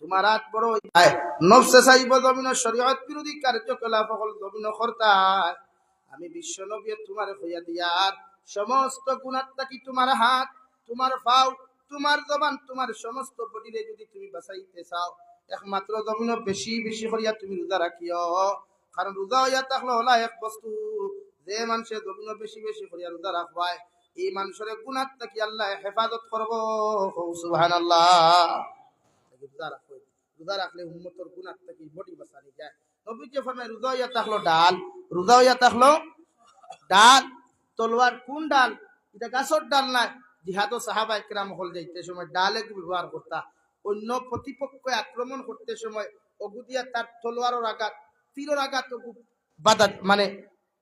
তোমার হাত বড় হইতায় নফসে চাইব জমিন শরীয়ত বিরোধী কার্যকলাপ সকল জমিন কর্তায় আমি বিশ্ব নবী তোমার হইয়া দিয়ার সমস্ত গুণাত থাকি তোমার হাত তোমার পাও তোমার জবান তোমার সমস্ত বডিরে যদি তুমি বাঁচাইতে চাও একমাত্র জমিন বেশি বেশি করিয়া তুমি রোজা রাখিও কারণ রোজা হইয়া থাকলে হলা এক বস্তু যে মানুষের জমিন বেশি বেশি করিয়া রোজা রাখবায় এই মানুষের গুণাত থাকি আল্লাহ হেফাজত করব সুবহানাল্লাহ রোজা রাখলে উম্মতর গুনাহ থেকে বডি বাঁচানি যায় নবী যে ফরমায় রোজা হইয়া থাকলো ডাল রোজা হইয়া থাকলো ডাল তলোয়ার কোন ডাল এটা গাছর ডাল নাই জিহাদ ও সাহাবা ইকরাম হল যাইতে সময় ডালে ব্যবহার করতা অন্য প্রতিপক্ষ আক্রমণ করতে সময় অগুদিয়া তার তলোয়ারের আঘাত তীরের আঘাত বাধা মানে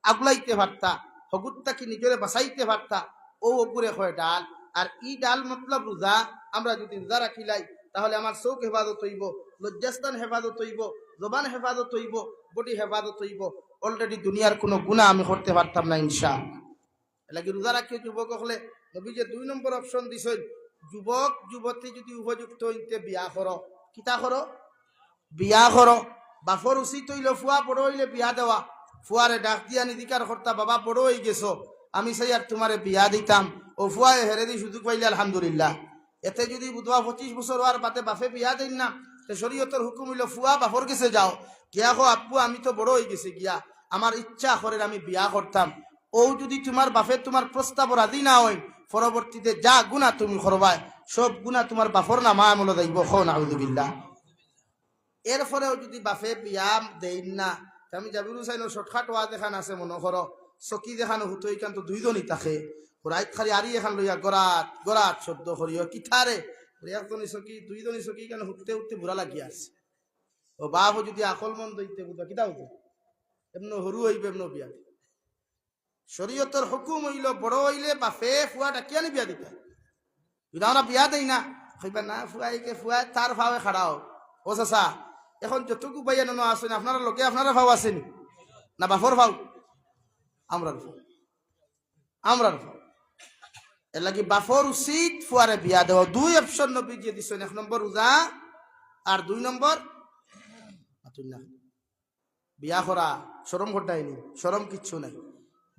আগলাইতে পারতা হগুত্তাকে নিজেরে বাঁচাইতে পারতা ও অগুরে হয় ডাল আর ই ডাল মতলব রোজা আমরা যদি রোজা রাখিলাই তাহলে আমার চোখ হেফাজত হইব লজ্জাস্থান হেফাজত হইব জবান হেফাজত হইব বডি হেফাজত হইব অলরেডি দুনিয়ার কোনো গুনাহ আমি করতে পারতাম না ইনশাআল্লাহ এলাকি রোজা রাখিয়ে যুবক হলে নবী যে 2 নম্বর অপশন দিছেন যুবক যুবতী যদি উপযুক্ত হইতে বিয়া করো কিতা করো বিয়া করো বাফর উচিত হইল ফুয়া বড় হইলে বিয়া দেওয়া ফুয়ারে ডাক দিয়া নিদিকার কর্তা বাবা বড় হয়ে গেছো আমি চাই আর তোমারে বিয়া দিতাম ও ফুয়ায় হেরে দি সুযোগ পাইলে আলহামদুলিল্লাহ এতে যদি বুধবা 25 বছর হওয়ার বাদে বাফে বিয়া দেন না শরীয়তের হুকুম হইল ফুয়া বাফর কাছে যাও গিয়া কো আপু আমি তো বড় হয়ে গেছি গিয়া আমার ইচ্ছা করে আমি বিয়া করতাম ও যদি তোমার বাফে তোমার প্রস্তাব রাজি না হয় পরবর্তীতে যা গুনাহ তুমি করবাই সব গুনাহ তোমার বাফর নামা আমল যাইব খ নাউযুবিল্লাহ এরপরেও যদি বাফে বিয়া দেন না আমি জাবির হুসাইনের শর্টকাট ওয়াজ দেখান আছে মনে করো চকি দেখানো হুতো এখান তো দুইজনই থাকে রাইত খালি আরি এখন লইয়া গরাত গরাত শব্দ করিও কিথারে একজনই চকি দুইজনই চকি কেন হুটতে উঠতে বুড়া লাগিয়া আছে ও বাপ যদি আকল মন দইতে বুঝা কিতা হতো এমন হরু হইবে এমন বিয়া শরীয়তের হুকুম হইল বড় হইলে বাপে ফুয়া ডাকিয়া নি বিয়া দিতা যদি আমরা বিয়া দেই না কইবা না ফুয়াইকে ফুয়া তার ভাবে খাড়াও ও চাচা এখন যতটুকু বাইয়া নানো আসেন আপনারা লোকে আপনারা ভাও আসেনি না বাপর ভাও আমরার ভাও আমরার ভাও এর লাগি বাপর উচিত ফুয়ারে বিয়া দেওয়া 2 অপশন নবী দিয়ে দিছেন 1 নম্বর রোজা আর 2 নম্বর বিয়া করা শরম ঘটায়নি শরম কিচ্ছু নাই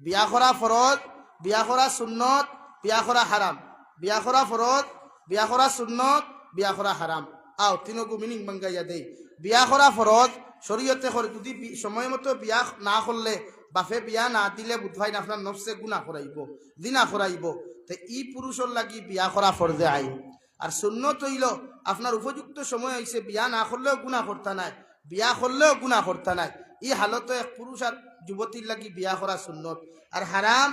বিয়া করা ফরজ বিয়া করা সুন্নত বিয়া করা হারাম বিয়া করা ফরজ বিয়া করা সুন্নত বিয়া করা হারাম আও তিনগু মিনিং বাঙ্গাইয়া দেই বিয়া করা ফরজ শরীয়তে করে যদি সময় মতো বিয়া না করলে বাফে বিয়া না দিলে বুধভাই আপনার নফসে গুনাহ করাইব জিনা করাইব তো ই পুরুষের লাগি বিয়া করা ফরজে আইন আর সুন্নত হইল আপনার উপযুক্ত সময় হইছে বিয়া না করলেও গুনাহ করতে নাই বিয়া করলেও গুনাহ করতে নাই ই হালতে এক পুরুষ আর যুবতীর লাগি বিয়া করা সুন্নত আর হারাম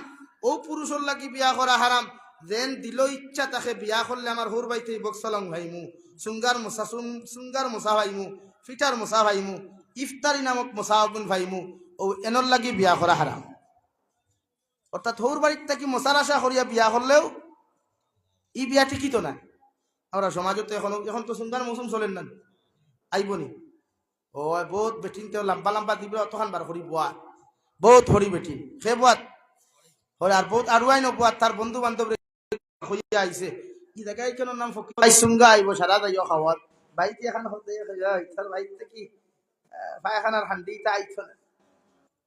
ও পুরুষের লাগি বিয়া করা হারাম যেন দিল ইচ্ছা তাকে বিয়া করলে আমার হুর বাইতে বক্সলং ভাইমু সুঙ্গার মোসা ভাইমু ফিটার মোসা ভাইমু ইফতারি নামক মোসাহাবুন ভাইমু ও এনর লাগি বিয়া করা হারাম অর্থাৎ হুর বাড়ির থাকি মশার আশা করিয়া বিয়া করলেও ই বিয়া ঠিকই তো না আমরা সমাজত এখন তো সুন্দর মৌসুম চলেন না আইবনি ও বহুত বেটিন তেও লম্বা লম্বা দিবে অতখান বার করি বুয়া বহুত হরি বেটিন সে বুয়াত হরে আর বহুত আরুয়াই নবুয়াত তার বন্ধু বান্ধব হইয়া আইছে ই জায়গায় কেন নাম ফকির সুঙ্গা আইব সারা যাইও খাওয়াত বাইতে এখন হতে তার বাইতে কি পায়খানার হান্ডিটা আইছ না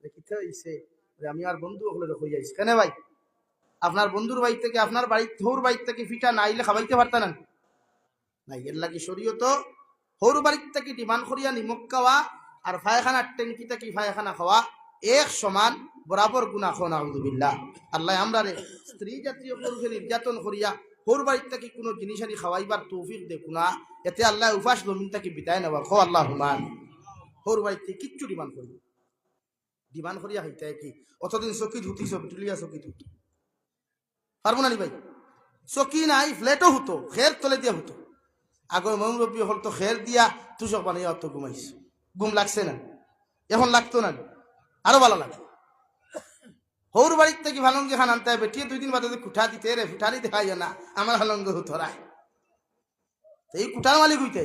দেখিতে হইছে আমি আর বন্ধু হলে হইয়া আইছে কেন ভাই আপনার বন্ধুর বাড়ি থেকে আপনার বাড়ির হৌর বাড়ির থেকে ফিটা না আইলে খাবাইতে পারতেন না এর লাগি শরীয়ত হৌর বাড়ির থেকে ডিমান্ড করিয়া নিমক খাওয়া আর ফায়খানার ট্যাঙ্কি থেকে ফায়খানা খাওয়া এক সমান বরাবর গুনাহ খ নাউযুবিল্লাহ আল্লাহ আমরা রে স্ত্রী জাতীয় পুরুষের নির্যাতন করিয়া হৌর বাড়ির থেকে কোনো জিনিস আনি খাওয়াইবার তৌফিক দেখু না এতে আল্লাহ উপাস জমিন থেকে বিদায় নেওয়ার খ আল্লাহ হুমান হৌর বাড়ির থেকে কিচ্ছু ডিমান্ড করি ডিমান্ড করিয়া হইতে কি অতদিন চকি ধুতি তুলিয়া চকি ধুতি পারবো না নি ভাই চকি নাই ফ্লেটও হতো খের তলে দিয়া হতো আগর মৌরব্বী হল তো খের দিয়া তুষক বানাইয়া অত ঘুমাইছে ঘুম লাগছে না এখন লাগতো না আরো ভালো লাগে হৌর বাড়ির থেকে ভালঙ্গি খান আনতে হবে বেটিয়ে 2 দিন বাদে কুঠা দিতে রে ফুটারি দেখাই না আমার ভালঙ্গ হতো রায় এই কুঠার মালিক হইতে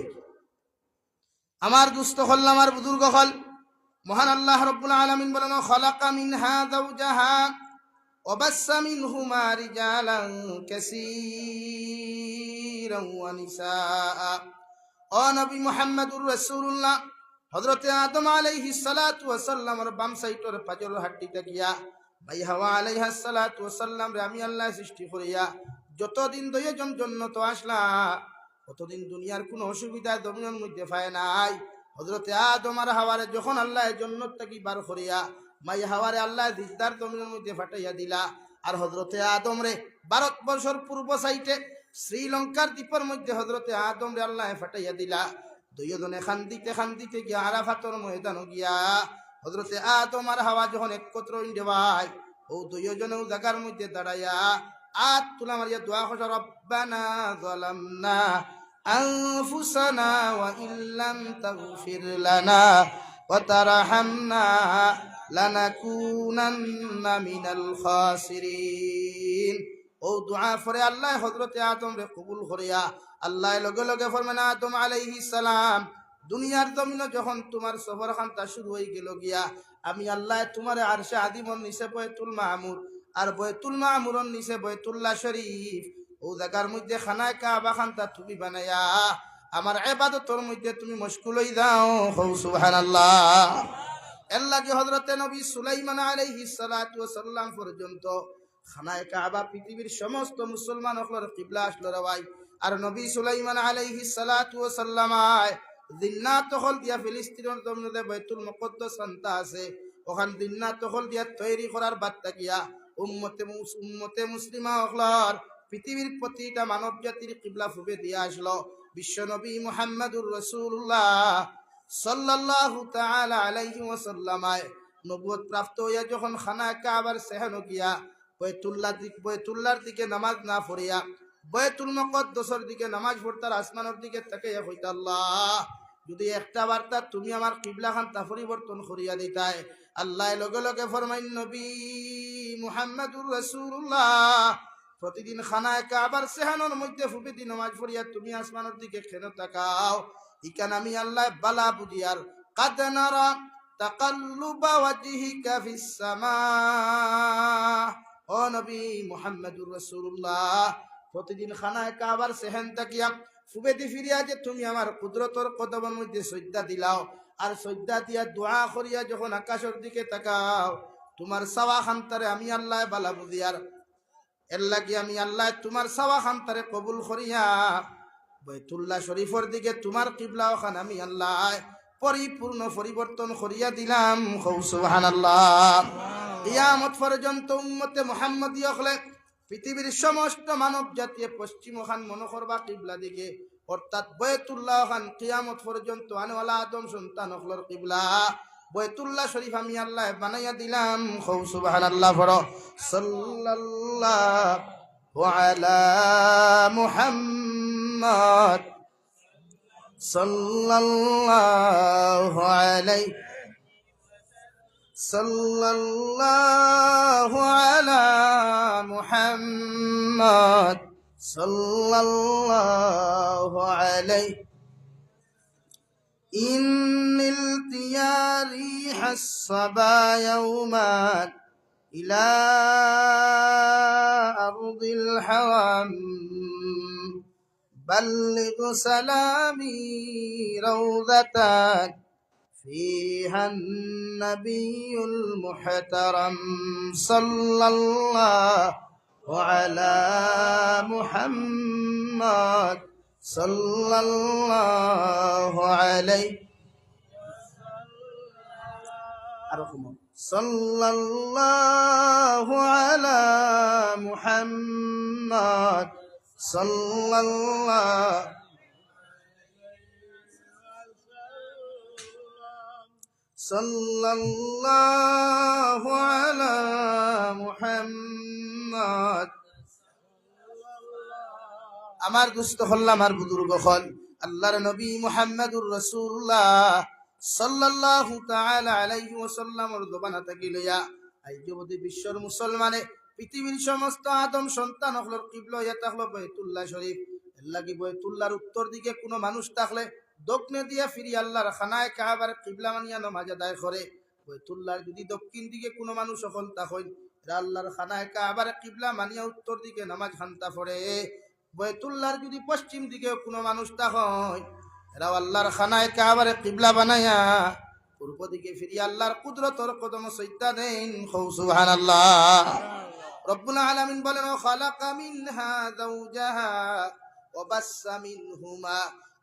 আমার দুস্থ হল আমার বুজুর্গ হল মহান আল্লাহ রব্বুল আলামিন বলেন খালাকা মিনহা যাওজাহা وبث منهما رجالا كثيرا ونساء ও নবী মুহাম্মদুর রাসূলুল্লাহ হযরতে আদম আলাইহিস সালাতু ওয়াস সালামের বাম সাইডের পাজর হাড্ডিতে গিয়া ভাই হাওয়া আলাইহিস সালাতু ওয়াস সালাম রে আমি আল্লাহ সৃষ্টি করিয়া যতদিন দুইজন জন্নত আসলা ততদিন দুনিয়ার কোনো অসুবিধা জমিনের মধ্যে পায় নাই। হযরতে আদম আর হাওয়ারে যখন আল্লাহ জান্নাত থেকে বার করিয়া মাই হাওয়ারে আল্লাহ দিদার জমিনের মধ্যে ফাটাইয়া দিলা। আর হযরতে আদম রে ভারতবর্ষের পূর্ব সাইডে শ্রীলঙ্কার দ্বীপের মধ্যে হযরতে আদম রে আল্লাহ ফাটাইয়া দিলা। দুইজনে খান্দিতে গিয়া আরাফাতর ময়দান গিয়া হযরতে আদম আর হাওয়া যখন একত্র হইতে ভাই ও দুইজনেও জায়গার মধ্যে দাঁড়াইয়া আত তুলা মারিয়া দোয়া করছে, রব্বানা যালামনা আনফুসানা ওয়া ইল্লাম তাগফির লানা ওয়া তারহামনা লানাকুনান্না মিনাল খাসিরিন। ও দোয়া পরে আল্লাহ হযরতে আদম রে কবুল করিয়া আল্লাহ লগে লগে ফরমান, আদম আলাইহিস সালাম দুনিয়ার জমিনে যখন তোমার সফর খানটা শুরু হয়ে গেল গিয়া আমি আল্লাহ তোমার আরশে আদিমর নিচে বাইতুল মামুর আর বাইতুল মামুরর নিচে বাইতুল্লাহ শরীফ ও জায়গার মধ্যে খানায় কাবা খানটা তুমি বানায়া আমার ইবাদতের মধ্যে তুমি মশগুল হই যাও। সুবহানাল্লাহ। এর লাগে হযরতে নবী সুলাইমান আলাইহিস সালাতু ওয়াস সালাম পর্যন্ত খানায় কাবা পৃথিবীর সমস্ত মুসলমান হকলের কিবলা আসলো রাওয়াই। আর নবী সুলাইমান আলাইহিস সালাতু ওয়াস সালাম জিন্নাত হল দিয়া ফিলিস্তিনের জমিনে বাইতুল মুকদ্দাস খানটা আছে ওখান জিন্নাত হল দিয়া তৈরি করার বার্তা গিয়া উম্মতে মুসলিমা হকলার পৃথিবীর প্রতিটা মানব জাতির কিবলা ফুবে দিয়া আসলো বিশ্ব নবী মুহাম্মদুর রাসূলুল্লাহ সাল্লাল্লাহু তাআলা আলাইহি ওয়াসাল্লাম নবুয়ত প্রাপ্ত হইয়া যখন খানায় কাবার সেহানো গিয়া বাইতুল্লাহর দিকে নামাজ না পড়িয়া বাইতুল মুকদ্দাসের দিকে নামাজ পড়তার আসমানের দিকে তাকাইয়া কইতা, আল্লাহ যদি একটা বার্তা তুমি আমার কিবলা খানটা পরিবর্তন করিয়া দিতাই। আল্লাহ লগে লগে ফরমাইন, নবী মুহাম্মদুর রাসূলুল্লাহ প্রতিদিন খানায় কাবার সেহানোর মধ্যে ফুপিতি নামাজ পড়িয়া তুমি আসমানের দিকে কেন তাকাও? ইকান আমি আল্লাহ বালা বুঝিয়ার কাদ নারা তাকাল্লুবা ওয়াজহিকা ফিস সামা। ও নবী মুহাম্মদুর রাসূলুল্লাহ প্রতিদিন খানায় কাবার সেহান তাকিয়া ফুবেতি ফিরিয়া যে তুমি আমার কুদরতর কদমের মধ্যে সজদা দিলাও আর সজদা দিয়া দোয়া করিয়া যখন আকাশের দিকে তাকাও তোমার সাওয়া খানতারে আমি আল্লাহ বালা বুঝিয়ার এর লাগি আমি আল্লাহ তোমার সাওয়া খানতারে কবুল করিয়া বাইতুল্লাহ শরীফের দিকে তোমার কিবলা খান আমি আল্লাহ পরিপূর্ণ পরিবর্তন করিয়া দিলাম। সুবহানাল্লাহ। কিয়ামত পর্যন্ত উম্মতে মুহাম্মদী হলে পৃথিবীর সমস্ত মানব জাতীয় পশ্চিম খান মনে করবা কিবলা দিকে অর্থাৎ বাইতুল্লাহ খান কিয়ামত পর্যন্ত আনেওয়ালা আদম সন্তান হকলর কিবলা বাইতুল্লাহ শরীফ আমি আল্লাহ বানাইয়া দিলাম। সুবহানাল্লাহ। পড়ো সাল্লাল্লাহু আলা মুহাম্মদ সাল্লাল্লাহু আলাইহি সাল্লাল্লাহু আলা মুহাম্মদ সাল্লাল্লাহু আলাইহি ইন্নিল তিয়ারি হাসবা ইয়াওমান ইলা আরদিল হাওয়াম بلغ سلامي روضة فيها النبي المحترم صلى الله على محمد صلى الله عليه صلى الله على محمد صلى الله صلى الله على محمد। আমার দুস্থ হল আমার বুজুর্গ হল আল্লাহর নবী মুহাম্মদুর রাসূলুল্লাহ সাল্লাল্লাহু তাআলা আলাইহি ওয়াসাল্লামের দবানা থেকে লইয়া আজ অবধি বিশ্বর মুসলমানে পৃথিবীর সমস্ত আদম সন্তান হকলর কিবলা ইয়া থাকলো বাইতুল্লাহ শরীফ। এর লাগি বাইতুল্লাহর উত্তর দিকে কোনো মানুষ থাকলে দক্ষিণে দিয়া ফিরি আল্লাহর খানায় কাবার কিবলা মানিয়া নামাজ আদায় করে। বাইতুল্লাহর যদি দক্ষিণ দিকে কোনো মানুষ হল তখন এরা আল্লাহর খানায় কাবার কিবলা মানিয়া উত্তর দিকে নামাজ খানতা পড়ে। বাইতুল্লাহর যদি পশ্চিম দিকে কোনো মানুষ তখন এরাও আল্লাহর খানায় কাবারে কিবলা বানায়া পূর্ব দিকে ফিরিয়ে আল্লাহর কুদরতর কদম সইতা দেন। সুবহানাল্লাহ। রব্বুল আলামিন বলেন, ও খালাকা মিনহা যাওজাহা ওয়া বাসসা মিনহুমা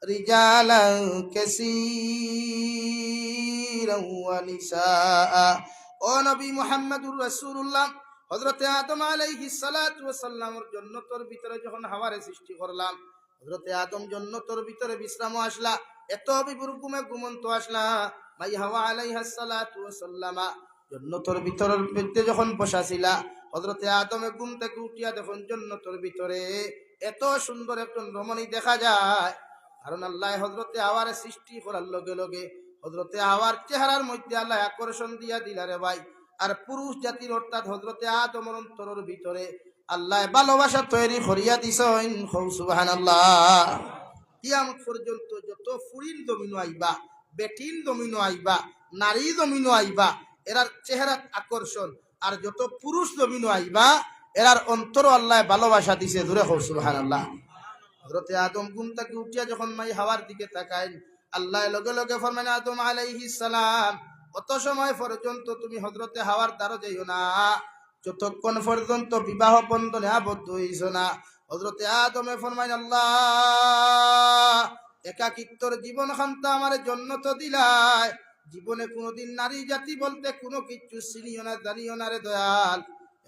রিজালান কাসীরান ওয়া নিসাআ। ও নবী মুহাম্মদুর রাসূলুল্লাহ, হযরতে আদম আলাইহিস সালাতু ওয়াস সালামের জান্নাতের ভিতরে যখন হাওয়ারে সৃষ্টি করলাম, হযরতে আদম জান্নাতের ভিতরে বিশ্রাম আসলা, এত বিপুর ঘুমন্ত আসলা, মাই হাওয়া আলাইহিস সালাতু ওয়াস সালামা জান্নাতের ভিতরের মধ্যে যখন বসাছিলা, হযরতে আদম ঘুম থেকে উঠিয়া দেখুন জান্নাতের ভিতরে এত সুন্দর একজন রমণী দেখা যায়। কারণ আল্লাহ হযরতে হাওয়ারে সৃষ্টি করার লগে লগে হযরতে হাওয়ার চেহারার মধ্যে আল্লাহ আকর্ষণ দিয়া দিলারে ভাই। আর পুরুষ জাতির অর্থাৎ হযরতে আদমের অন্তরের ভিতরে আল্লাহ ভালোবাসা তৈরি করিয়া দিছেন। সুবহানাল্লাহ। কিয়ামত পর্যন্ত যত ফুরিন দমিনো আইবা, বেটিন দমিনো আইবা, নারী দমিনো আইবা, এরার চেহারার আকর্ষণ, আর যত পুরুষ দমিনো আইবা এরার অন্তর আল্লাহ ভালোবাসা দিছে। দূরে হোক সুবহানাল্লাহ। হযরতে আদম ঘুম থেকে উঠিয়া যখন মাই হাওয়ার দিকে তাকাইন, আল্লাহ লগে লগে ফরমান, আদম আলাইহিস সালাম, কত সময় পর্যন্ত তুমি হযরতে হাওয়ার দ্বারা যাইও না, যতক্ষণ পর্যন্ত বিবাহ বন্ধনে আবদ্ধ হইছ না। হযরতে আদমে ফরমাইন, আল্লাহ একাকিত্বর জীবন খান্তা আমার জন্নত দিলায়, জীবনে কোনোদিন নারী জাতি বলতে কোনো কিছু চিনিও না, জানিও না রে দয়াল।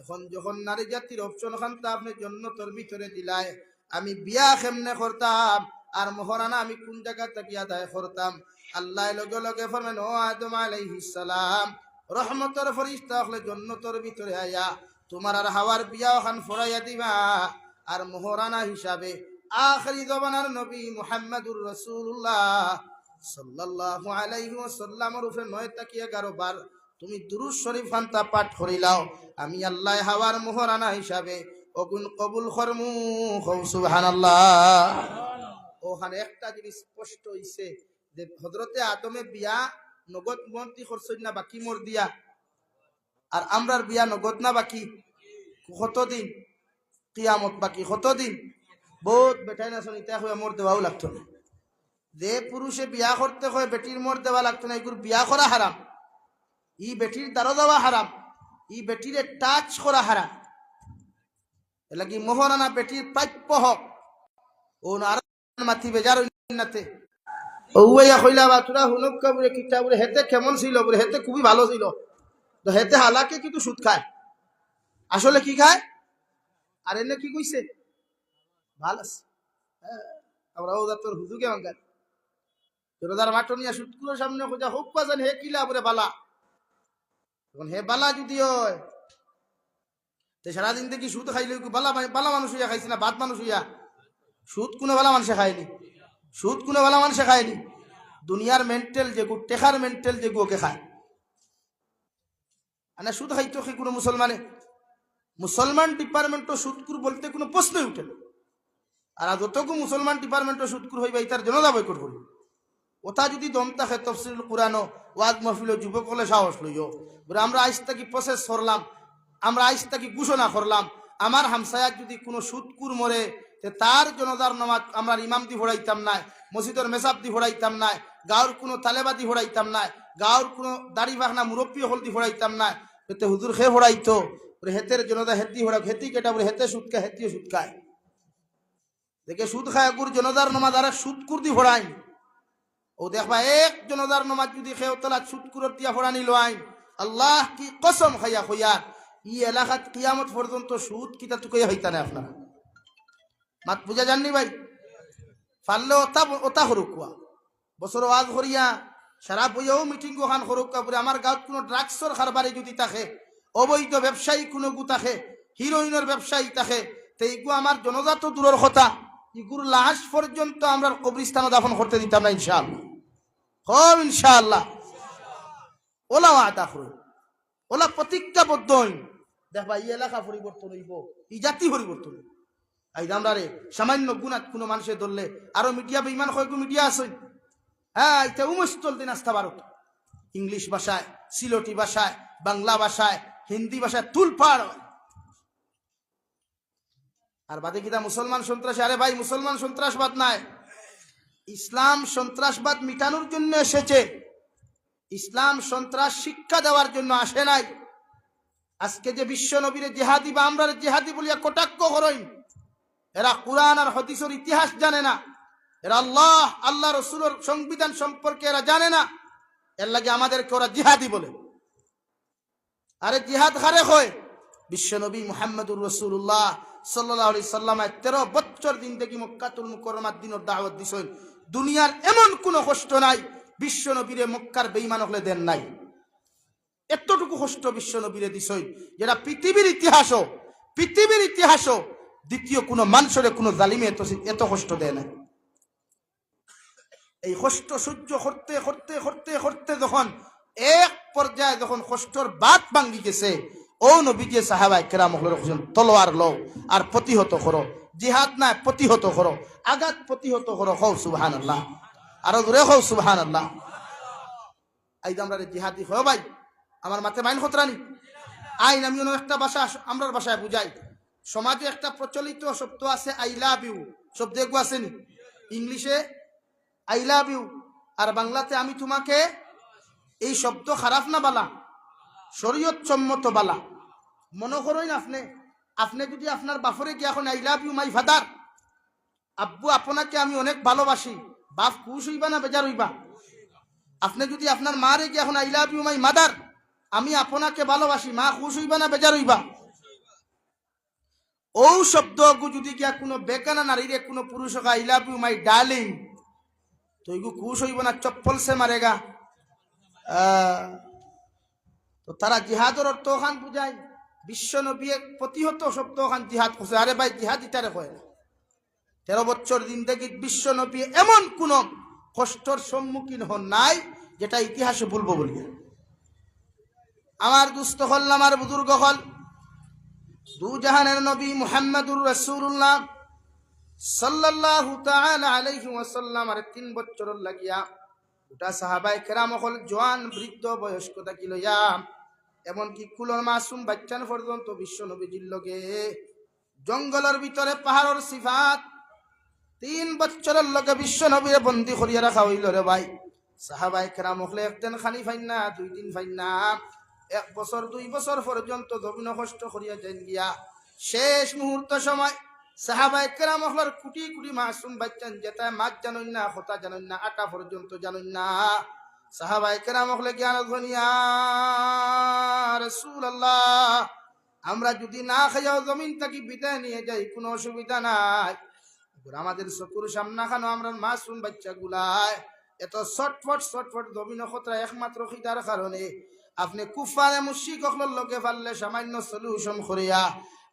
এখন যখন নারী জাতির অপশন খান্তা আপনি জন্নতর ভিতরে দিলায়, আমি বিয়া কেমনে করতাম আর মোহরানা আমি কোন জায়গা থেকে আদায় করতাম? আল্লাহ লগে লগে ফরমান, ও আদম আলাইহিস সালাম, রহমতের ফরিস্তা হলে জন্নতর ভিতরে আয়া তোমার আর হাওয়ার বিয়া খান ফরাইয়া দিবা। আর মোহরানা হিসাবে আখিরি জমানার নবী মুহাম্মদুর রাসূলুল্লাহ সাল্লাল্লাহু আলাইহি ওয়াসাল্লামের উপরে 9 থেকে 11 বার তুমি দুরূদ শরীফ খানতা পাঠ করিলাও, আমি আল্লাহ হাওয়ার মোহরানা হিসাবে অগুন কবুল করমু। সুবহানাল্লাহ। ওখানে একটা জিনিস স্পষ্ট হইছে যে হযরতে আদমে বিয়া নগদ মন্ত্রী করছেন না বাকি মোর দিয়া, আর আমরার বিয়া নগদ না বাকি? কতদিন? কিয়ামত বাকি কতদিন? বহুত বেটাই না শুনিতে হয় মোর দেওয়াও লাগতো না। যে পুরুষে বিয়া করতে হয় বেটির মোর দেওয়া লাগতো না, এগুলো বিয়া করা হারাম, ই বেটির দ্বারা দেওয়া হারাম, ই বেটিরে টাচ করা হারাম। এলাকি মোহরানা বেটির প্রাপ্য হক। ও আর মাথি বেজার হইনাতে ওয়া কইলা বা তোরা হুনক কাবুরে কিতাবুরে হেতে কেমন ছিল বলে, হেতে খুবই ভালো ছিল, তো হেতে হালাকে কিন্তু সুদ খায়। আসলে কি খায়? আর এনে কি কইছে? ভাল আছে। আমরা ওদা তোর হুজুকে অঙ্গার তোরাদার মাটনিয়া সুদকুলোর সামনে খোঁজা হোক পাজান হে কিলা বলে বালা। তখন হে বালা যদি হয় তে সারাদিন দেখি সুদ খাইলে বালা বালা মানুষ হইয়া খাইছি না বাদ মানুষ হইয়া? সুদ কোনো বালা মানুষে খায়নি, সুদ কোনো বালা মানুষে খায়নি। দুনিয়ার মেন্টাল যেগু টেকার মেন্টাল যেগু ওকে খায়। না সুদ খাইতো কি কোনো মুসলমানে? মুসলমান ডিপার্টমেন্টও সুদকুর বলতে কোনো প্রশ্নই উঠে না। আর যতটুকু মুসলমান ডিপার্টমেন্টও সুদকুর হইবা এটার জনতা বৈকট করি। ওটা যদি দম থাকে তফসিলুল কুরআনও ওয়াজ মাহফিল যুবক হলে সাহস লইও বলে আমরা আইজ থেকে প্রসেস করলাম, আমরা আইজ থেকে ঘোষণা করলাম, আমার হামসায়াত যদি কোনো সুদকুর মরে তার জনতার নামাজ আমরা ইমাম দি ভরাইতাম না, মসজিদের মেসাব দি ভরাইতাম না, গাঁর কোনো তালেবা দি ভরাইতাম না, গাঁর কোনো দাড়ি বাখনা মুরব্বী হল দি ভরাইতাম না। এতে হুজুর খে ভরাইতো হেতের জনতা হেতি ভরাক, হেতি কেটা বলে হেতে সুদ খায়, হেতিও সুদ খায়। দেখে সুদ খায় গুর জনতার নামাজ আর সুদকুর দি ভরাই। ও দেখবা এক জনতার নামাজ যদি খেয়ে তোলা সুদকুরত দিয়া ভরা নিল আইন, আল্লাহ কি কসম খাইয়া হইয়া ই এলাকাত কিয়ামত পর্যন্ত সুদ কিতা তুকে হইতা না। আপনারা মাত বুঝা জাননি ভাই? পারলে ওতা ওতা হরুকুয়া বছর ওয়াজ করিয়া সারা বইয়াও মিটিং ওখান হরুকা বলে আমার গাঁত কোনো ড্রাগসর কারবারে যদি থাকে, অবৈধ ব্যবসায়ী কোনো গু থাকে, হিরোইনের ব্যবসায়ী থাকে, তো এইগু আমার জনজাত দূরের কথা, ইগুর লাশ পর্যন্ত আমরা কবরিস্তানে দাফন করতে দিতাম না ইনশাআল্লাহ। হব ইনশাআল্লাহ। ওলা ওয়াদা করুন, ওলা প্রতিজ্ঞাবদ্ধ হইন। দেখবা এই এলাকা পরিবর্তন হইব, এই জাতি পরিবর্তন হইব। এই আমরা রে সামান্য গুণাত কোনো মানুষের ধরলে আরো মিডিয়া বেইমান কয়েক মিডিয়া আছে। হ্যাঁ এটা উমস চলতে নাস্তা ভারত ইংলিশ ভাষায়, সিলটি ভাষায়, বাংলা ভাষায়, হিন্দি ভাষায় তুলপাড়। আর বাদে কিনা মুসলমান সন্ত্রাস। আরে ভাই মুসলমান সন্ত্রাসবাদ নাই, ইসলাম সন্ত্রাসবাদ মিটানোর জন্য এসেছে, ইসলাম সন্ত্রাস শিক্ষা দেওয়ার জন্য আসে নাই। আজকে যে বিশ্ব নবীর জেহাদি বা আমরা জেহাদি বলিয়া কটাক্ষ করইন, এরা কুরআন আর হাদিসের ইতিহাস জানে না, এরা আল্লাহ রসুলের সংবিধান সম্পর্কে এরা জানে না, এর লাগে আমাদেরকে ওরা জিহাদি বলে। আরে জিহাদ খারে হয় বিশ্ব নবী মুহাম্মদুর রাসূলুল্লাহ সাল্লাল্লাহু আলাইহি সাল্লামে 13 বছর দিন থেকে মক্কাতুল মুকাররমার দিনের দাওয়াত দিছেন। দুনিয়ার এমন কোন কষ্ট নাই বিশ্ব নবীরে মক্কার বেঈমান হলে দেন নাই। এতটুকু কষ্ট বিশ্ব নবীরে দিছেন যেটা পৃথিবীর ইতিহাসও দ্বিতীয় কোনো মানুষের কোনো জালিমে এত কষ্ট দেয় না। এই কষ্ট সহ্য করতে করতে করতে করতে যখন এক পর্যায়ে যখন কষ্টর বাত ভাঙ্গি গেছে, ও নবীজি সাহাবায়ে কেরাম হলের তলোয়ার লও আর প্রতিহত করো, জিহাদ না প্রতিহত করো, আঘাত প্রতিহত করো। হও সুবহানাল্লাহ, আরো জোরে হও সুবহানাল্লাহ। আইজ আমরা জিহাদি হয় ভাই, আমার মাথে মাইন খতরানি আইন। আমি একটা ভাষা আমরার ভাষায় বুঝাই। সমাজে একটা প্রচলিত শব্দ আছে আই লাভ ইউ, শব্দ এগু আসেনি ইংলিশে আই লাভ ইউ, আর বাংলাতে আমি তোমাকে। এই শব্দ খারাপ না বালা? শরীয়ত সম্মত বালা। মনে করেন আপনি যদি আপনার বাপরে গিয়ে এখন I love you my father, আব্বু আপনাকে আমি অনেক ভালোবাসি, বাপ খুশ হইবা না বেজার হইবা? আপনি যদি আপনার মারে গিয়ে এখন I love you my mother, আমি আপনাকে ভালোবাসি, মা খুশ হইবা না বেজার হইবা? ও শব্দ যদি গিয়া কোনো বেকানা নারীরে কোনো পুরুষ I love you my darling, তো এগু খুশ হইব না, চপ্পল সে মারেগা। তো তারা জিহাদের অর্থ খান বুঝায়, বিশ্ব নবী প্রতিহত শব্দ খান জিহাদ করছে। আরে ভাই জিহাদ ইটারে কয় না। 13 বছর জিন্দেগি বিশ্ব নবী এমন কোন কষ্টর সম্মুখীন হন নাই যেটা ইতিহাসে বলবো বলি। আমার দুস্থ হল, আমার বুজুর্গ হল, দু জাহানের নবী মুহাম্মদুর রাসূলুল্লাহ সাল্লাল্লাহু তাআলা আলাইহি ওয়াসাল্লাম আর 3 বছর লাগিয়া গোটা সাহাবায়ে কেরাম হল জওয়ান বৃদ্ধ বয়স্ক থাকি লইয়া এমনকি কুলর মাসুম বাচ্চান পর্যন্ত বিশ্ব নবীজির লগে জঙ্গলের ভিতরে পাহাড়ের সিফাত 3 বছরের লগে বিশ্ব নবীরে বন্দী করিয়া রাখা হইল রে ভাই। সাহাবায়ে কেরাম হলে একদিন খানি ফাইন না, 2 দিন ফাইন না, 1 বছর 2 বছর পর্যন্ত জমিন কষ্ট করিয়া যান গিয়া শেষ মুহূর্ত সময় সাহাবায়ে কেরাম হলার কোটি কোটি মাসুম বাচ্চান যেটা মাছ জানেন না, কথা জানেন না, আটা পর্যন্ত জানেন না, সাহাবায়ে কেরাম হলে জ্ঞান ধনিয়া রাসূলুল্লাহ আমরা যদি না খাইয়াও জমিন থেকে বিদায় নিয়ে যাই কোনো অসুবিধা নাই, আমাদের চকুর সামনা খানো আমরা মাসুম বাচ্চা গুলায় এত ছটফট জমিন খতরা একমাত্র খিদার কারণে আপনি কুফারে মুশরিক হকলর লগে পারলে সামান্য সলিউশন করিয়া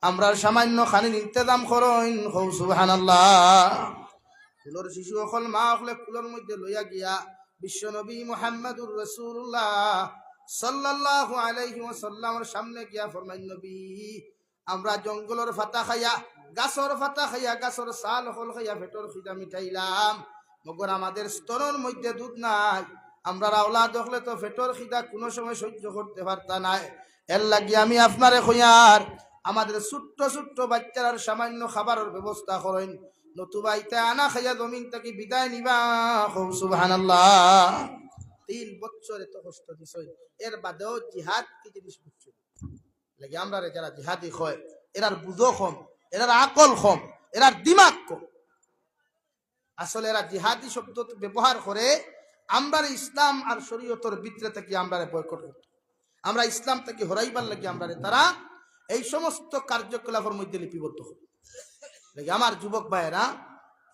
আমরার সামান্য খানির ইন্তজাম করেন। হৌ সুবহানাল্লাহ। কুলর শিশু হকল মা হকলে কুলর মধ্যে লইয়া গিয়া বিশ্ব নবী মুহাম্মদুর রাসূলুল্লাহ সাল্লাল্লাহু আলাইহি ওয়াসাল্লামের সামনে গিয়া ফরমাইন, নবী আমরা জঙ্গলের ফাতা খাইয়া, গাছর ফাতা খাইয়া, গাছর ছাল হল খাইয়া পেটর খিদা মিটাইলাম, মগর আমাদের স্তরের মধ্যে দুধ নাই, আমরা আওলাদ হলে তো পেটর খিদা কোনো সময় সহ্য করতে পারতা নাই, এর লাগি আমি আপনারে কইয়ার আমাদের ছোট্ট ছোট্ট বাচ্চার সামান্য খাবারের ব্যবস্থা করেন, নতুবা ইতা আনা খাইয়া জমিন থেকে বিদায় নিবা। সুবহানাল্লাহ। 3 বছর এত কষ্ট দিছে, এর বাদেও জিহাদ কি জিনিস বুঝছো লাগে? আমরা যারা জিহাদি হয় এরার বুঝো কম, এরার আকল কম, এরার দিমাগ কম। আসলে এরা জিহাদি শব্দ ব্যবহার করে আমরা ইসলাম আর শরীয়তের ভিতরে থেকে আমরা বয়কট করত, আমরা ইসলাম থেকে হরাইবার লাগে আমরা তারা এই সমস্ত কার্যকলাপের মধ্যে লিপিবদ্ধ হয়। আমার যুবক ভাইয়েরা,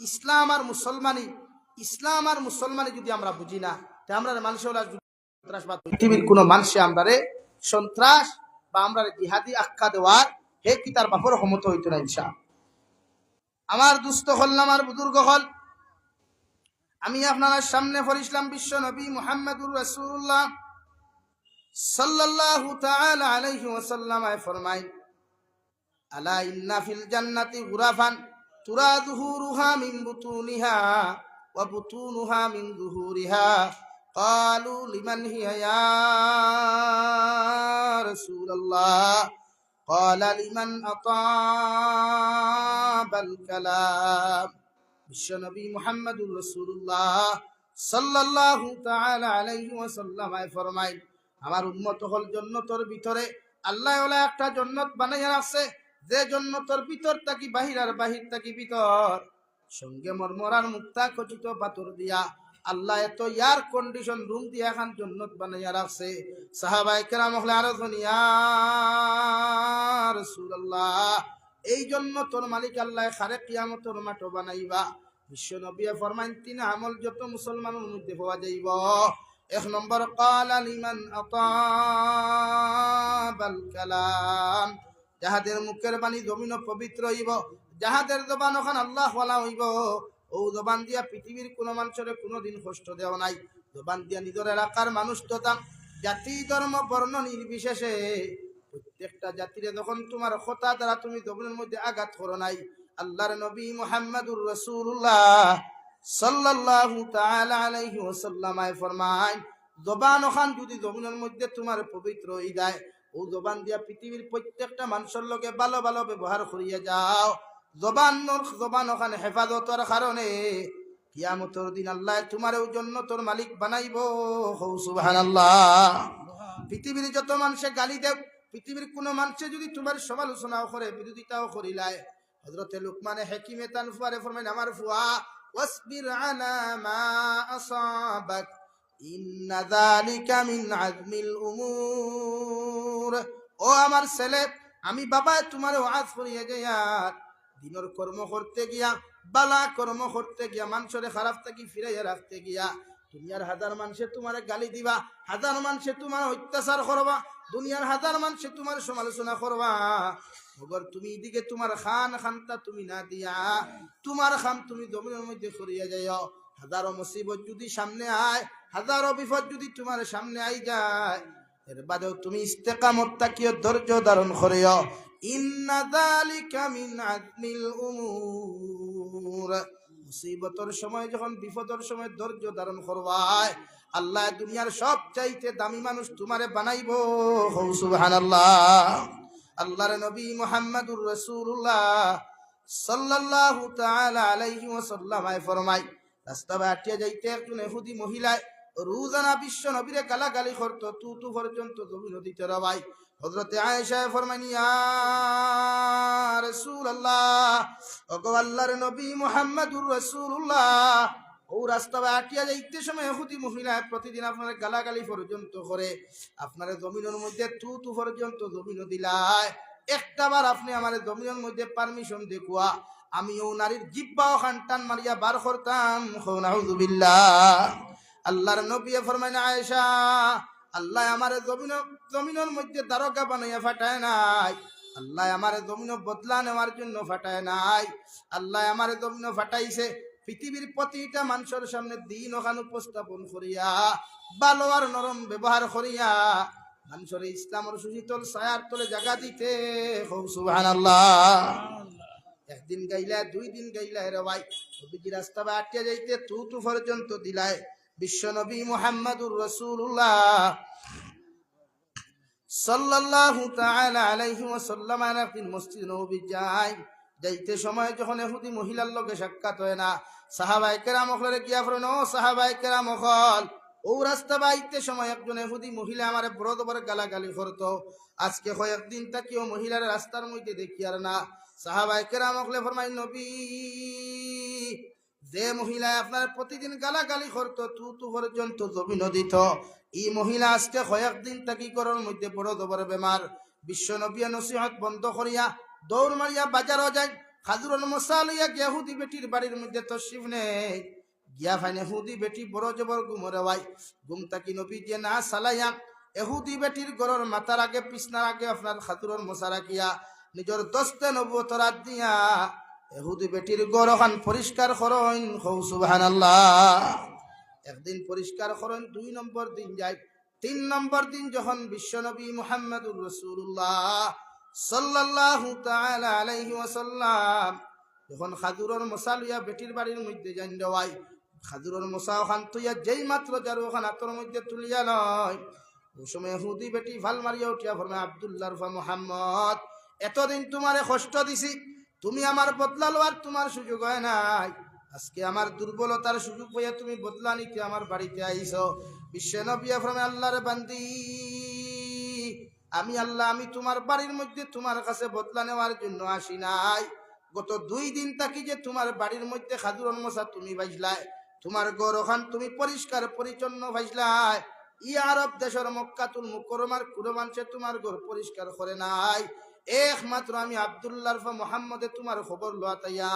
ইসলাম আর মুসলমানি যদি আমরা বুঝি না, আমরা মানুষের সন্ত্রাসবাদ পৃথিবীর কোন মানুষে আমরা সন্ত্রাস বা আমরা জিহাদি আখ্যা দেওয়ার হে কি তার বাপর ক্ষমতা হইতো না। ইনশাআল্লাহ আমার দুস্থ হল, আমার বুজুর্গ হল, আমি আপনার সামনে পড়িলাম বিশ্ব নবী মুহাম্মদুর রাসূলুল্লাহ সাল্লাল্লাহু তাআলা আলাইহি ওয়াসাল্লাম ফরমাই, আলা ইন্না ফিল জান্নাতি গুরাফান তুরা যুহুরুহা মিন বুতুনিহা ওয়া বুতুনুহা মিন যুহুরিহা, ক্বালু লিমান হিয়া ইয়া রাসূলুল্লাহ, ক্বালা লিমান আতাবাল কালাম। বিশ্বনবী মুহাম্মদুর রাসূলুল্লাহ সাল্লাল্লাহু তাআলা আলাইহি ওয়াসাল্লাম ফরমায়, আমার উম্মত হল জান্নাতের ভিতরে আল্লাহ ওলা একটা জান্নাত বানাইয়া রাখছে, যে জান্নাতের ভিতর থাকি বাহির আর বাহির থাকি ভিতর, সঙ্গে মরমরার মুক্তা খচিত পাথর দিয়া আল্লাহ এত এয়ার কন্ডিশন রুম দিয়া এখন জান্নাত বানাইয়া রাখছে। সাহাবায়ে কেরাম হলে আরো ইয়া রাসূলুল্লাহ, এই জন্য তোর মালিক আল্লাহ খারে কিয়ামতের মাঠ বানাইবা। বিশ্ব নবী ফরমান তিন আমল যত মুসলমানের মধ্যে পাওয়া যাইব। এক নম্বর ক্বালা লিমান আতাবাল কালাম, যাহাদের মুখের বাণী জমিন পবিত্র হইব, যাহাদের জবান ওখান আল্লাহ ওয়ালা হইব, ও জবান দিয়া পৃথিবীর কোন মানুষের কোনোদিন কষ্ট দেওয়া নাই। জবান দিয়া নিজের এলাকার মানুষ তথা জাতি ধর্ম বর্ণ নির্বিশেষে প্রত্যেকটা জাতিরে যখন তোমার কথা দ্বারা তুমি জমিনের মধ্যে আঘাত করো নাই, আল্লাহর নবী মুহাম্মদুর রাসূলুল্লাহ সাল্লাল্লাহু তাআলা আলাইহি ওয়াসাল্লাম ফরমায়, জবান ওখান যদি জমিনের মধ্যে তোমার পবিত্র হই যায়, ও জবান দিয়া পৃথিবীর প্রত্যেকটা মানুষের লগে ভালো ভালো ব্যবহার করিয়া যাও। জবান ওখানে হেফাজতের কারণে কিয়ামতের দিন আল্লাহ তোমার জন্য তোর মালিক বানাইব। সুবহানাল্লাহ। পৃথিবীর যত মানুষে গালি দেব, পৃথিবীর কোন মানুষে যদি তোমার সমালোচনাও করে, বিরোধিতাও করিলায়, হযরতে লুকমান হাকিমে তানফারে ফরমায়, আমার ফুয়া ওয়াসবির আলা মা আসাবাক ইন্না যালিকা মিন আজমিল উমুর। ও আমার ছেলে, আমি বাবা তোমার ওয়াজ করিয়া যাইয়া দিনের কর্ম করতে গিয়া, বালা কর্ম করতে গিয়া, মানুষের খারাপ থেকে ফিরাইয়া রাখতে গিয়া, দুনিয়ার হাজার মানুষে তোমার গালি দিবা, হাজার মানুষে তোমার অত্যাচার করবা, দুনিয়ার হাজার মানুষে তোমার সমালোচনা করবা, মগর তুমি এদিকে তোমার খানটা তুমি না দিয়া তোমার খাম তুমি জমিনের মধ্যে করিয়া যাইও। হাজারো মুসিবত যদি সামনে আয়, হাজারো বিপদ যদি তোমার সামনে আই যায়, এর বাদেও তুমি ইস্তেকামত তাকিও ধৈর্য ধারণ করিও। ইন্না যালিকা মিন আজমিল উমুর। মুসিবতের সময়, যখন বিপদের সময় ধৈর্য ধারণ করবাই, আল্লাহ দুনিয়ার সব চাইতে দামি মানুষ তোমারে বানাইবো। সুবহানাল্লাহ। আল্লাহর নবী মুহাম্মদুর রাসূলুল্লাহ সাল্লাল্লাহু তাআলা আলাইহি ওয়াসাল্লাম ফরমায়, রাস্তা বাটিয়া যাইতে একজন ইহুদি মহিলায় রোজানা বিশ্ব নবীরে গালাগালি করতো, তু পর্যন্ত জমিন দিতে রবাই। হযরতে আয়েশা ফরমায়, ইয়া রাসূলুল্লাহ, ওগো আল্লাহর নবী মুহাম্মদুর রাসূলুল্লাহ, ও রাস্তা বাটিয়া যাইতে সময় ইহুদি মহিলা প্রতিদিন আপনার গালাগালি পর্যন্ত করে, আপনার জমিনের মধ্যে তু পর্যন্ত জমিন দিলায়, একটা বার আপনি আমার জমিনের মধ্যে পারমিশন দেখুয়া, আমি ও নারীর জিব্বা ওখান টান মারিয়া বার করতাম। নাউযুবিল্লাহ। আল্লাহর নবী ফরমায়, আয়েশা, আল্লাহ আমার জমিনের মধ্যে দারোগা বানাইয়া ফাটায় নাই, আল্লাহ আমার জমিন বদলা নেওয়ার জন্য ফাটায় নাই, আল্লাহ আমার জমিন ফাটাইছে পৃথিবীর প্রতিটা মানুষের সামনে দিন ওখান উপস্থাপন করিয়া, ভালো আর নরম ব্যবহার করিয়া, মানুষের ইসলামের সুশীতল ছায়ার তলে জায়গা দিতে। সুবহানাল্লাহ। একদিন গাইলা, দুই দিন গাইলা, রে ভাই নবীজি রাস্তা বাটিয়া যাইতে তু পর্যন্ত দিলায়। বিশ্ব নবী মুহাম্মদুর রাসূলুল্লাহ সাল্লাল্লাহু তাআলা আলাইহি ওয়াসাল্লাম একদিন মসজিদ নববী যাইতে সময় যখন ইহুদি মহিলার লগে সাক্ষাৎ হয় না, সাহাবায়ে কেরাম ওখানে গিয়া বলেন, ও সাহাবায়ে কেরাম ওখাল, ও রাস্তা বাইতে সময় একজন ইহুদি মহিলা আমারে বড় বড় গালাগালি করতো, আজকে কয়েকদিন তাকিও মহিলার রাস্তার মধ্যে দেখি আর না। সাহাবায়ে কেরাম ওখানে ফরমাই, নবী, যে মহিলা আপনার প্রতিদিন গালাগালি করতো, তু পর্যন্ত জমিন দিত, এই মহিলা আজকে কয়েকদিন তাকি করার মধ্যে বড় জবর বেমার। বিশ্ব নবী নসিহত বন্ধ করিয়া দৌড় মারিয়া বাজারও যায়, খাজুরুল মুসা লইয়া ইহুদি বেটির বাড়ির মধ্যে তশরিফ নেই, গিয়া ফাইনে ইহুদি বেটি বড় জবর ঘুমরে ভাই, ঘুম তাকি নবী যে না সালাইয়া ইহুদি বেটির গরর মাথার আগে পিছনার আগে আপনার খাজুরুল মুসা রাখিয়া নিজের দস্তে নবুয়ত রাত দিয়া ইহুদি বেটির গরখান পরিষ্কার করেন। সুবহানাল্লাহ। একদিন পরিষ্কার করেন, 2 নম্বর দিন যায়, 3 নম্বর দিন যখন বিশ্বনবী মুহাম্মদুর রাসূলুল্লাহ সাল্লাল্লাহু তাআলা আলাইহি ওয়াসাল্লাম যখন খাজুরের মশা লইয়া বেটির বাড়ির মধ্যে যান দেওয়াই, খাজুরের মশা ওখান তুইয়া যেই মাত্র যার ওখান হাতের মধ্যে তুলিয়া লয়, ওই সময় ইহুদি বেটি ভাল মারিয়া উঠিয়া ফরমায়, আব্দুল্লাহ রফা মুহাম্মদ, এতদিন তোমারে কষ্ট দিছি, তুমি আমার বদলা লওয়ার তোমার সুযোগ হয় নাই, আজকে আমার দুর্বলতার সুযোগ পাইয়া তুমি বদলা নিতে আমার বাড়িতে আইছো। বিশ্ব নবী ফরমায়, আল্লাহর বান্দি, আমি আল্লাহ, আমি তোমার বাড়ির মধ্যে তোমার কাছে বদলা নেওয়ার জন্য আসি নাই। গত 2 দিন থাকি যে তোমার বাড়ির মধ্যে খাদুরন মশা তুমি ভাইজলাই, তোমার গরখান তুমি পরিষ্কার পরিচ্ছন্ন ভাইজলাই। ই আরব দেশের মক্কাতুল মুকাররমার কোনো মানুষে তোমার ঘর পরিষ্কার করে নাই। একমাত্র আমি আব্দুল্লাহ মুহাম্মদে তোমার খবর লওয়াতাইয়া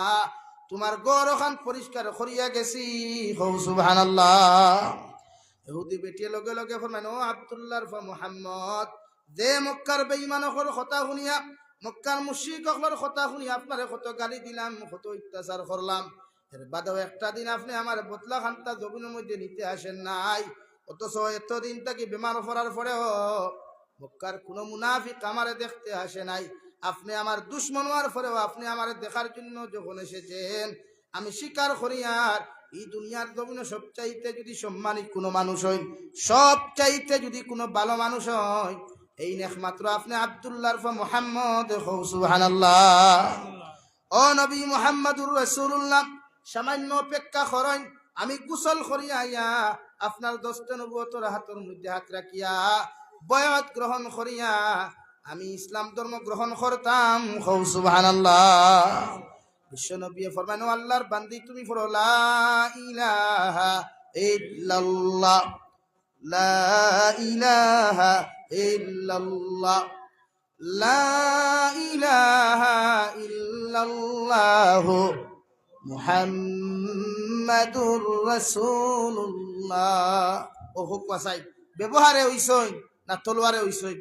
তোমার গরখান পরিষ্কার করিয়া গেছি। হৌ সুবহানাল্লাহ। ইহুদি বেটিয়ে লগে লগে ফরমান, ও আব্দুল্লাহ মুহাম্মদ, যে মক্কার বেঈমানদের কথা শুনিয়া, মক্কার মুশরিকদের কথা শুনিয়া আপনারে কত গালি দিলাম, কত অত্যাচার করলাম, এর বাদেও একটা দিন আপনি আমার বদলা খান্তা জমিনের মধ্যে নিতে আসেন নাই। অথচ এতদিন থেকে বেমার পড়ার পরেও মক্কার কোনো মুনাফিক আমারে দেখতে আসে নাই। আপনি আমার দুশ্মন হওয়ার পরেও আপনি আমার দেখার জন্য যখন এসেছেন, আমি স্বীকার করি আর এই দুনিয়ার জমিনে সবচাইতে যদি সম্মানিত কোনো মানুষ হয়, সবচাইতে যদি কোনো ভালো মানুষ হয়, এই একমাত্র আপনি আব্দুল্লাহ মুহাম্মদ। সুবহানাল্লাহ। ও নবী মুহাম্মদুর রাসূলুল্লাহ, সামান্য অপেক্ষা করেন, আমি গোসল করিয়া আইয়া আপনার দস্তে নবুয়তের হাতের মধ্যে হাত রাখিয়া বয়াত গ্রহণ করিয়া আমি ইসলাম ধর্ম গ্রহণ করতাম। সুবহানাল্লাহ। বিশ্ব নবী ফরমানো, আল্লাহর বান্দি তুমি পড়ো লা ইলাহা ইল্লাল্লাহ, লা ইলাহা ইল্লাল্লাহ, লা ইলাহা ইল্লাল্লাহ মুহাম্মাদুর রাসূলুল্লাহ। ও হুক পাসাই ব্যবহারে হইছই না তলোয়ারে হইছই?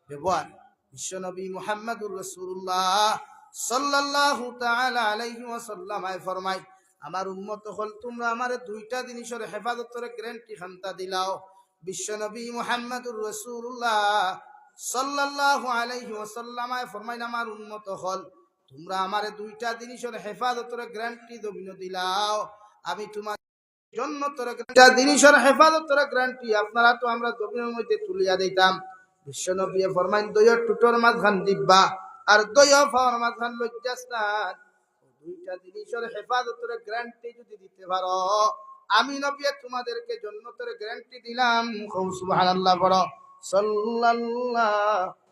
ব্যবহার। বিশ্বনবী মুহাম্মাদুর রাসূলুল্লাহ সাল্লাল্লাহু তাআলা আলাইহি ওয়াসাল্লাম ফরমায়, আমার উম্মত হল তোমরা আমারে 2টা জিনিসের হেফাজতের গ্যারান্টি খান্তা দিলাও। বিশ্বনবী মুহাম্মাদুর রাসূলুল্লাহ সাল্লাল্লাহু আলাইহি ওয়াসাল্লাম ফরমায়, আমার উম্মত হল তোমরা আমারে 2টা জিনিসের হেফাজতের গ্যারান্টি দিলাও, আমি তোমার জান্নাতের জিনিসের হেফাজতের গ্যারান্টি আপনারা তো আমরা জমিনের মধ্যে তুলিয়া দিতাম। বিশ্বনবী ফরমাইন, দয়া টুটোর মাঝখান দিব্বা আর দয়া ফাওয়ার মাঝখান লজ্জাস্থান, 2টা জিনিসের হেফাজতের গ্যারান্টি যদি দিতে পারো, আমি নবী তোমাদেরকে জান্নাতের গ্যারান্টি দিলাম। সুবহানাল্লাহ। বড় সাল্লাল্লাহু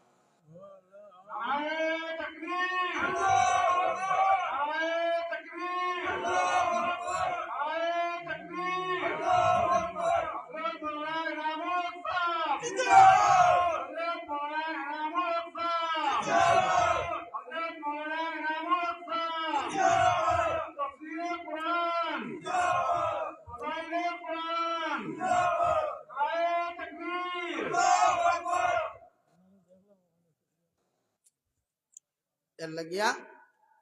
এর লাগিয়া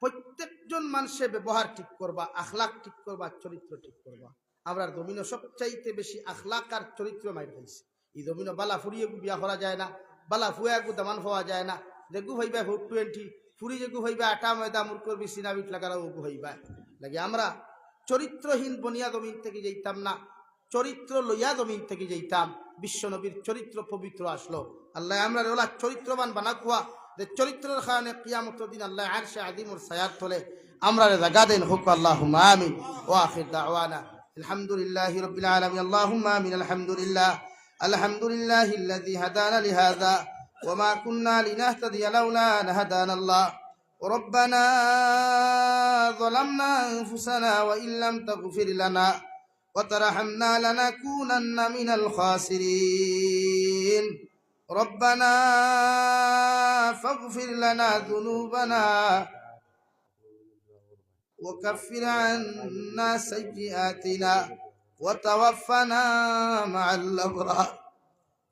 প্রত্যেকজন মানুষের ব্যবহার ঠিক করবা, আখলাক ঠিক করবা, চরিত্র ঠিক করবা। আমরা জমিনে সবচাইতে বেশি আখলাক আর চরিত্র মাইর খাইছি। এই জমিনে বালা ফুরিয়ে বিয়া করা যায় না, বালা ফুয়া গু দামান পাওয়া যায় না। যেগু হইবা 20 ফুরি, যেগু হইবা আটা ময়দা মুরকর বেশি না বিট লাগারা ওগু হইবা লাগে। আমরা চরিত্রহীন বনিয়া জমিন থেকে যেতাম না, চরিত্র লইয়া জমিন থেকে যেতাম। বিশ্বনবীর চরিত্র পবিত্র আসলো। আল্লাহ আমরা ওলা চরিত্রবান বানা কুয়া, যে চরিত্রের কারণে কিয়ামতের দিন আল্লাহ আরশে আযীমুর ছায়াত তলে আমরা জায়গা দেন। হুক আল্লাহুম্মা আমিন। ওয়া আখির দাওয়ানা আলহামদুলিল্লাহি রাব্বিল আলামিন। আল্লাহুম্মা আমিন। আলহামদুলিল্লাহ, আলহামদুলিল্লাহিল্লাযী হাদানা লিহাযা ওয়া মা কুন্না লিনাহতাদিয়া লাউলা আন হাদানাল্লাহ। ربنا ظلمنا أنفسنا وإن لم تغفر لنا وترحمنا لنكونن من الخاسرين. ربنا فاغفر لنا ذنوبنا وكفر عنا سيئاتنا وتوفنا مع الأبرار.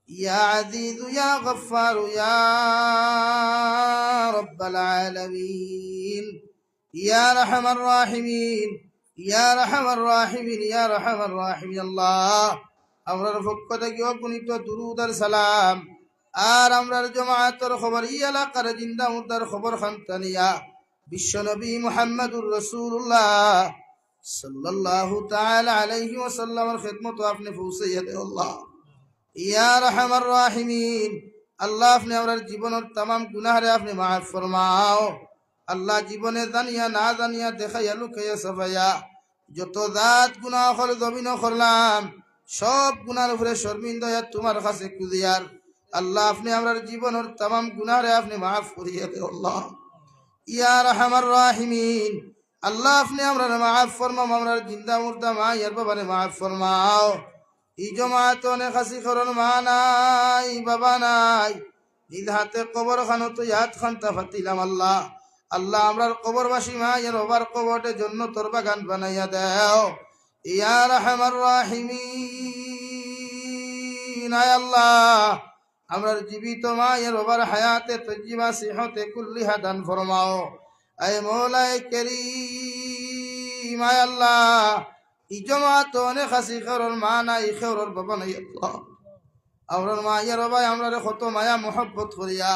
يا عزيز يا غفار يا رب العالمين يا أرحم الراحمين يا أرحم الراحمين يا أرحم الراحمين. الله আমরার পক্ষ থেকে অগণিত দুরূদ আর সালাম আর আমরার জামাতের খবর এই এলাকার জিন্দা মুর্দার খবর খানতানিয়া বিশ্বনবী মুহাম্মদুর রাসূলুল্লাহ সাল্লাল্লাহু তাআলা আলাইহি ওয়াসাল্লামের খিদমত আপনি পৌঁছাইয়া দেন। আল্লাহ ইয়া আরহামার রাহিমিন, আল্লাহ আপনি আমরার জীবনের तमाम গুনাহরে আপনি মাফ ফরমাও। আল্লাহ জীবনে জানিয়া না জানিয়া দেখাইয়া লুকাইয়া সফাইয়া যত জাত গুনাহ হল জমিন করলাম সব গুনার উপরে শর্মিন্দা হইয়া তোমার কাছে কুদিয়ার আল্লাহ আপনি আমরার জীবনের तमाम গুনাহরে আপনি maaf করিয়ে দেও আল্লাহ ইয়া রাহমার রাহিমিন আল্লাহ আপনি আমরার maaf ফরমাও আমরার জিন্দা মুর্দা মা ইয়ার বাবারে maaf ফরমাও এই জমাত অনেক হাসি করন মা নাই বাবা নাই নিজ হাতে কবর খানো তো ইয়াদ খানতা ফাতিলাম আল্লাহ আল্লাহ আমরার কবরবাসী মা ইয়ার বাবার কবরটে জান্নাতের বাগান বানাইয়া দাও ইয়া রাহমার রাহিমিন আয় আল্লাহ আমরার জীবিত মা ইয়ার বাবার হায়াতে তজ্জিবা সিহতে কুল্লিহা দান ফরমাও আয় মওলাই করিম আয় আল্লাহ এই জমাত অনেক হাসি করন মা নাই খেরর বাবা নাই আল্লাহ আমরার মা ইয়ার বাবা আমরারে কত মায়া মোহব্বত করিয়া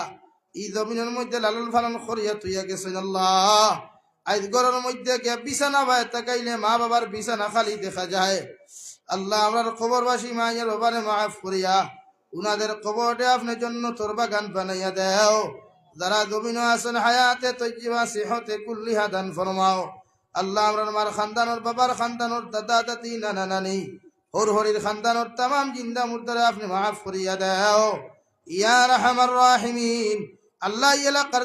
এই জমিনের মধ্যে লালন পালন করিয়া তুইয়া গেছেন আল্লাহ আজ ঘরের মধ্যে গিয়া বিছানা ভাই তাকাইলে মা বাবার বিছানা খালি দেখা যায় আল্লাহ আমরার কবরবাসী মা ইয়ার বাবারে মাফ করিয়া উনাদের কবরটে আপনি জান্নাতের বাগান বানাইয়া দাও যারা জমিনে আছেন হায়াতে তজ্জিবা সিহতে কুল্লিহা দান ফরমাও আল্লাহ আমরার মার খানদানোর বাবার খানদানোর দাদা দাদি নানা নানি হর হরির খানদানোর तमाम জিন্দা মুর্দারে আপনি মাফ করিয়া দাও ইয়া রাহমার রাহিমিন আল্লাহ এলাকার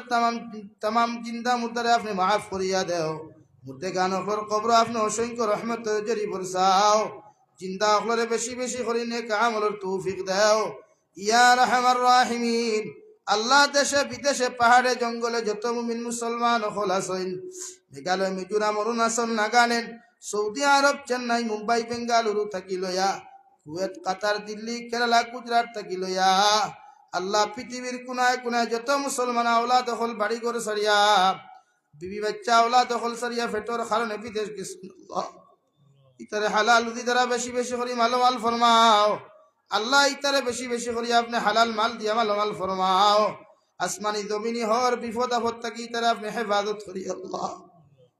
तमाम জিন্দা মুর্দারে আপনি মাফ করিয়া দাও মুর্দে গানফর কবর আপনি অসংখ্য রহমত জরি বরসাও জিন্দা আখলরে বেশি বেশি করে নেক আমলের তৌফিক দাও ইয়া রাহমার রাহিমিন আল্লাহ দেশে বিদেশে পাহাড়ে জঙ্গলে যত মুমিন মুসলমান হল আছেন মেঘালয় মিজোরাম অরুণাচল নাগাল্যান্ড সৌদি আরব চেন্নাই মুম্বাই বেঙ্গালুরু থাকি লয়া কুয়েত কাতার দিল্লি কেরালা গুজরাট থাকি লয়া আল্লাহ পৃথিবীর কোনায় কোনায় যত মুসলমান আওলাদ হল বাড়ি ঘর সারিয়া বিবি বাচ্চা আওলাদ হল সারিয়া ফেটর কারণে বিদেশ গেছেন আল্লাহ ইতারে হালাল উদি দ্বারা বেশি বেশি করে মাল ফরমাও আল্লাহ ইতারে বেশি বেশি করে আপনি হালাল মাল দিয়া মাল ফরমাও আসমানি জমিনি হর বিপদ আপদ থাকি ইতারে আপনি হেফাজত করি আল্লাহ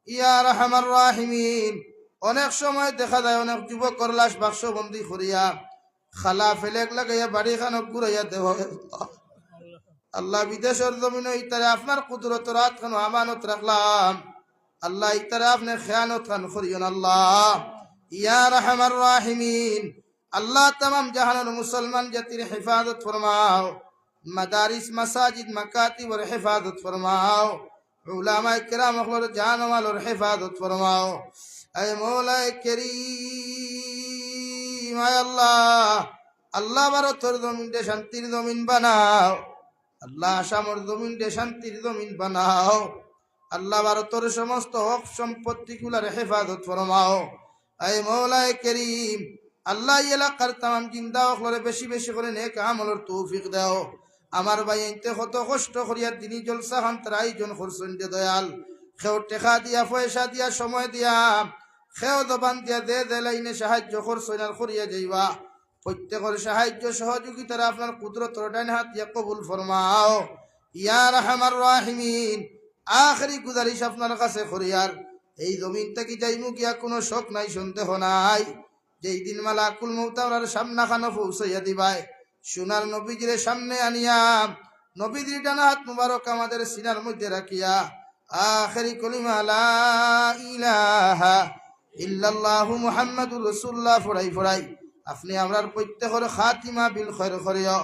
ইয়া রাহমার রাহিমিন অনেক সময় দেখা যায় অনেক যুবকর লাশ বাক্সবন্দি করিয়া খালা ফেলেক লাগাইয়া বাড়ি খানক ঘুরাইয়া দেওয়া আল্লাহ বিদেশের জমিনে ইতারে আপনার কুদরত রাত খান আমানত রাখলাম আল্লাহ ইতারে আপনি খেয়ানত খান করিয়েন আল্লাহ ইয়া রাহমার রাহিমিন আল্লাহ तमाम জাহানের মুসলমান জাতির হেফাজত ফরমাও মাদারিস মাসাজিদ মাকাতিবের হেফাজত ফরমাও উলামায়ে কিরাম হলর জান মালের হেফাজত ফরমাও আয় মওলায়ে করিম আয় আল্লাহ আল্লাহ ভারতের জমিনকে শান্তির জমিন বানাও আল্লাহ আসামর জমিনকে শান্তির জমিন বানাও আল্লাহ ভারতের সমস্ত হক সম্পত্তিগুলোর হেফাজত ফরমাও আয় মওলায়ে করিম আল্লাহ এলাকার तमाम জিন্দা হলরে বেশি বেশি করে নেক আমলের তৌফিক দাও আমার ভাই এতে কত কষ্ট করিয়া তিনি জলসা খান তার আয়োজন করছেন যে দয়াল খেও টেকা দিয়া পয়সা দিয়া সময় দিয়া খেও দবান দিয়া দে লাইনে সাহায্য করছেন আর করিয়া যাইবা প্রত্যেকের সাহায্য সহযোগিতার আপনার কুদরতের ডান হাত দিয়া কবুল ফরমাও ইয়া রাহমার রাহিমিন আখরি গুজারিশ আপনার কাছে করিয়ার এই জমিন থেকে যাইমু গিয়া কোনো শক নাই সন্দেহ নাই যেই দিন মালাকুল মউত আমার সামনা খানো পৌঁছাইয়া দিবাই সোনার নবীজির সামনে আনিয়া নবীজির ডান হাত মুবারক আমাদের সিনার মধ্যে রাখিয়া আখেরি কলিমা লা ইলাহা ইল্লাল্লাহু মুহাম্মাদুর রাসূলুল্লাহ ফড়াই আপনি আমরার প্রত্যেকের খাতিমা বিল খায়র করিও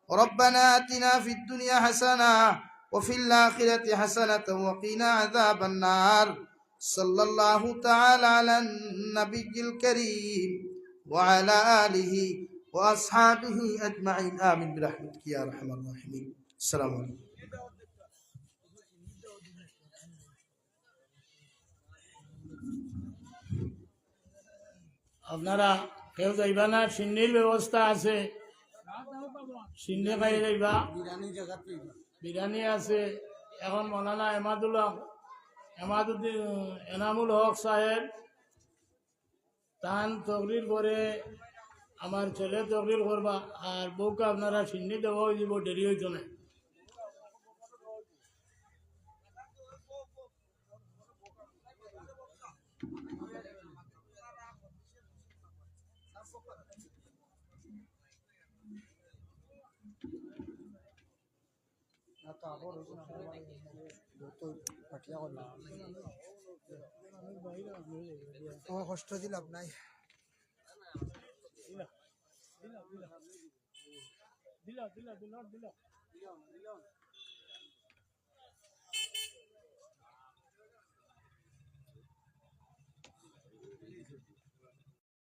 রব্বানা আতিনা ফিদ দুনিয়া হাসানা ওয়া ফিল আখিরাতি হাসানাতাও ওয়া কিনা আযাবান নার সাল্লাল্লাহু তাআলা আলান নাবিয়্যিল কারীম ওয়া আলা আলিহি ওয়া আসহাবিহি আজমাইন আমিন বিরহমাতিকা ইয়া আরহামার রাহিমিন আসসালামু আলাইকুম আপনারা কেউ যাইবা না সিন্নির ব্যবস্থা আছে সিন্নি খাই যাইবা বিরিয়ানি আছে এখন মৌলানা এনামুল হক সাহেব তান তকরির পরে আমার ছেলে তকরির করবা আর বউকে আপনারা সিন্নি দেওয়া হয়ে যাব দেরি হইতো না পাঠিয়া ও কষ্ট দিলাম নাই দিলা